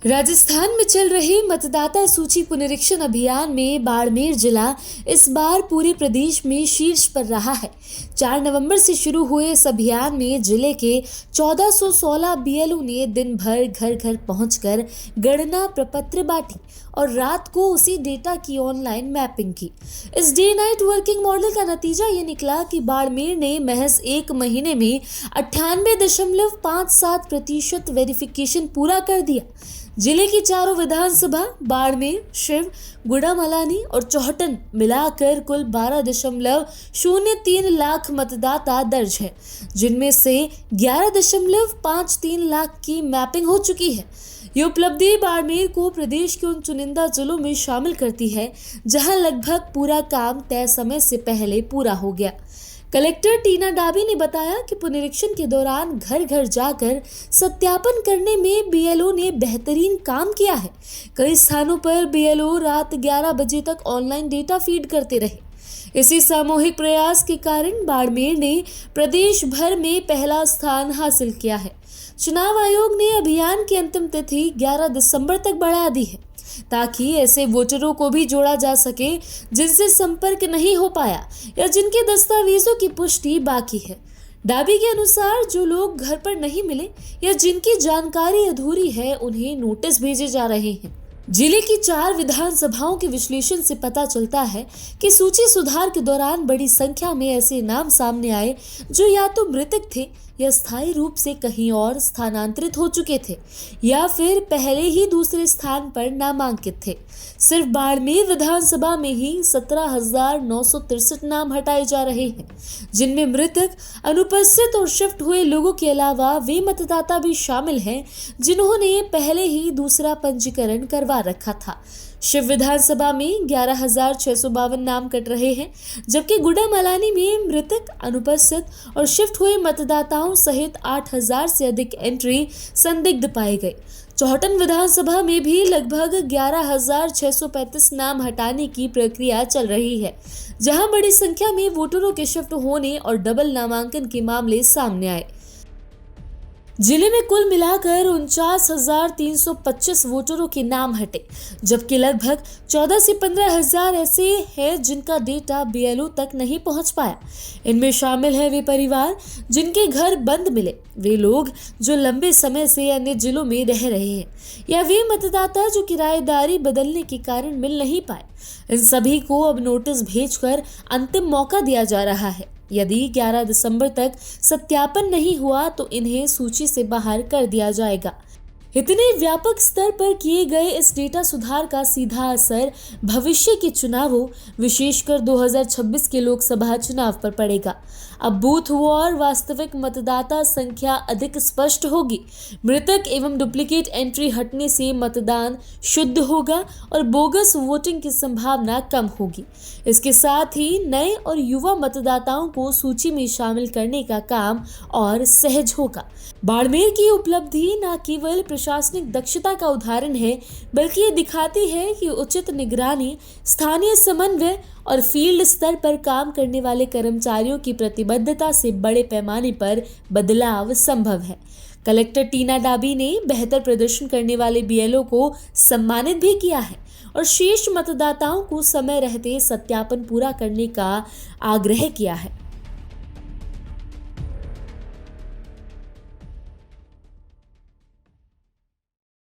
राजस्थान में चल रहे मतदाता सूची पुनरीक्षण अभियान में बाड़मेर जिला इस बार पूरे प्रदेश में शीर्ष पर रहा है। 4 नवंबर से शुरू हुए इस अभियान में जिले के 1416 बीएलओ ने दिन भर घर घर पहुंचकर गणना प्रपत्र बांटी और रात को उसी डेटा की ऑनलाइन मैपिंग की। इस डे नाइट वर्किंग मॉडल का नतीजा ये निकला कि बाड़मेर ने महज 1 महीने में 98.57% वेरिफिकेशन पूरा कर दिया। जिले की चारों विधानसभा बाड़मेर, शिव, गुड़ामलानी और चौहटन मिलाकर कुल 12.03 लाख मतदाता दर्ज है, जिनमें से 11.53 लाख की मैपिंग हो चुकी है। ये उपलब्धि बाड़मेर को प्रदेश के उन चुनिंदा जिलों में शामिल करती है जहां लगभग पूरा काम तय समय से पहले पूरा हो गया। कलेक्टर टीना डाबी ने बताया कि पुनरीक्षण के दौरान घर घर जाकर सत्यापन करने में बीएलओ ने बेहतरीन काम किया है। कई स्थानों पर बीएलओ रात 11 बजे तक ऑनलाइन डेटा फीड करते रहे। इसी सामूहिक प्रयास के कारण बाड़मेर ने प्रदेश भर में पहला स्थान हासिल किया है। चुनाव आयोग ने अभियान की अंतिम तिथि 11 दिसंबर तक बढ़ा दी है, ताकि ऐसे वोटरों को भी जोड़ा जा सके जिनसे संपर्क नहीं हो पाया या जिनके दस्तावेजों की पुष्टि बाकी है। डाबी के अनुसार जो लोग घर पर नहीं मिले या जिनकी जानकारी अधूरी है, उन्हें नोटिस भेजे जा रहे हैं। जिले की 4 विधानसभाओं के विश्लेषण से पता चलता है कि सूची सुधार के दौरान बड़ी संख्या में ऐसे नाम सामने आए जो या तो मृतक थे या स्थायी रूप से कहीं और स्थानांतरित हो चुके थे या फिर पहले ही दूसरे स्थान पर नामांकित थे। सिर्फ बाड़मेर विधानसभा में ही 17,963 नाम हटाए जा रहे हैं, जिनमें मृतक, अनुपस्थित और शिफ्ट हुए लोगों के अलावा वे मतदाता भी शामिल हैं जिन्होंने पहले ही दूसरा पंजीकरण करवा रखा था। शिव विधानसभा में 11,652 नाम कट रहे हैं, जबकि गुड़ामलानी में मृतक, अनुपस्थित और शिफ्ट हुए मतदाताओं सहित 8,000 से अधिक एंट्री संदिग्ध पाए गए। चौहटन विधानसभा में भी लगभग 11,635 नाम हटाने की प्रक्रिया चल रही है, जहां बड़ी संख्या में वोटरों के शिफ्ट होने और डबल नामांकन के मामले सामने आए। जिले में कुल मिलाकर 49,325 वोटरों के नाम हटे, जबकि लगभग 14 से 15 हजार ऐसे हैं जिनका डेटा बीएलओ तक नहीं पहुंच पाया। इनमें शामिल हैं वे परिवार जिनके घर बंद मिले, वे लोग जो लंबे समय से अन्य जिलों में रह रहे हैं, या वे मतदाता जो किराएदारी बदलने के कारण मिल नहीं पाए। इन सभी को अब नोटिस भेजकर अंतिम मौका दिया जा रहा है। यदि 11 दिसंबर तक सत्यापन नहीं हुआ तो इन्हें सूची से बाहर कर दिया जाएगा। इतने व्यापक स्तर पर किए गए इस डेटा सुधार का सीधा असर भविष्य के चुनावों, विशेषकर 2026 के लोकसभा चुनाव पर पड़ेगा। अब बूथ वार वास्तविक मतदाता संख्या अधिक स्पष्ट होगी। मृतक एवं डुप्लीकेट एंट्री हटने से मतदान शुद्ध होगा और बोगस वोटिंग की संभावना कम होगी। इसके साथ ही नए और युवा मतदाताओं को सूची में शामिल करने का काम और सहज होगा। बाड़मेर की उपलब्धि न केवल प्रशासनिक दक्षता का उदाहरण है, बल्कि ये दिखाती है कि उचित निगरानी, स्थानीय समन्वय और फील्ड स्तर पर काम करने वाले कर्मचारियों की प्रतिबद्धता से बड़े पैमाने पर बदलाव संभव है। कलेक्टर टीना डाबी ने बेहतर प्रदर्शन करने वाले बीएलओ को सम्मानित भी किया है और शेष मतदाताओं को समय रहते सत्यापन पूरा करने का आग्रह किया है।